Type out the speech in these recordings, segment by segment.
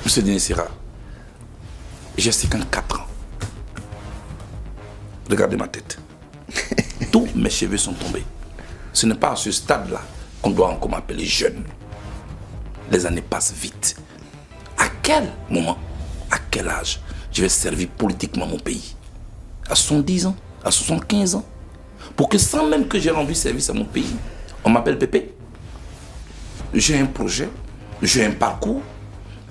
Monsieur Denis Sira, j'ai 54 ans. Regardez ma tête. Tous mes cheveux sont tombés. Ce n'est pas à ce stade-là qu'on doit encore m'appeler jeune. Les années passent vite. À quel moment, à quel âge je vais servir politiquement mon pays? À 70 ans? À 75 ans? Pour que sans même que j'ai rendu service à mon pays, on m'appelle Pépé. J'ai un projet, j'ai un parcours,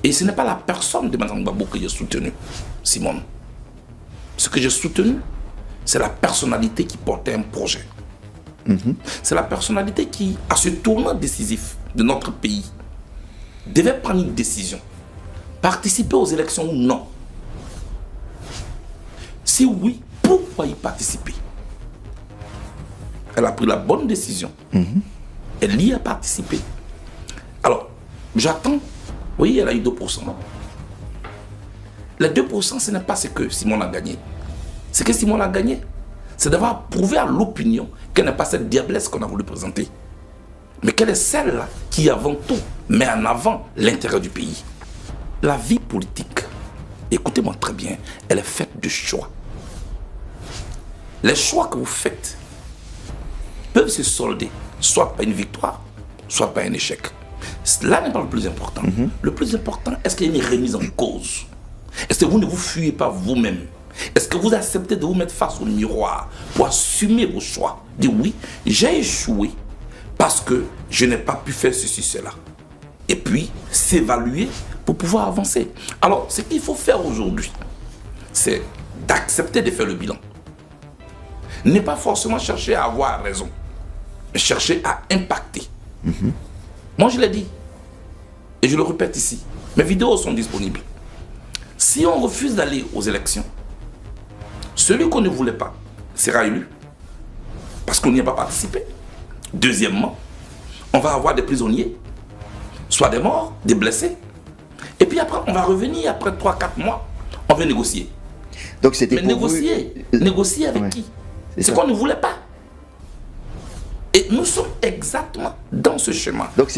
et ce n'est pas la personne de Mme Gbagbo que j'ai soutenu, Simone. Ce que j'ai soutenu, c'est la personnalité qui portait un projet. C'est la personnalité qui, à ce tournant décisif de notre pays, devait prendre une décision. Participer aux élections ou non? Si oui, pourquoi y participer? Elle a pris la bonne décision. Elle y a participé. Alors, j'attends. Oui, elle a eu 2%. Les 2%, ce n'est pas ce que Simone a gagné. Ce que Simone a gagné, c'est d'avoir prouvé à l'opinion qu'elle n'est pas cette diablesse qu'on a voulu présenter. Mais qu'elle est celle-là qui, avant tout, met en avant l'intérêt du pays. La vie politique, écoutez-moi très bien, elle est faite de choix. Les choix que vous faites peuvent se solder soit par une victoire, soit par un échec. Là n'est pas le plus important. Le plus important, est-ce qu'il y a une remise en cause? Est-ce que vous ne vous fuyez pas vous-même? Est-ce que vous acceptez de vous mettre face au miroir pour assumer vos choix? Dire oui, j'ai échoué parce que je n'ai pas pu faire ceci, cela. Et puis, s'évaluer pour pouvoir avancer. Alors, ce qu'il faut faire aujourd'hui, c'est d'accepter de faire le bilan. Ne pas forcément chercher à avoir raison, mais chercher à impacter. Moi, je l'ai dit, et je le répète ici, mes vidéos sont disponibles. Si on refuse d'aller aux élections, celui qu'on ne voulait pas sera élu, parce qu'on n'y a pas participé. Deuxièmement, on va avoir des prisonniers, soit des morts, des blessés. Et puis après, on va revenir après 3-4 mois, on va négocier. Donc c'était Mais négocier avec qui? C'est qu'on ne voulait pas. Et nous sommes exactement dans ce chemin. Donc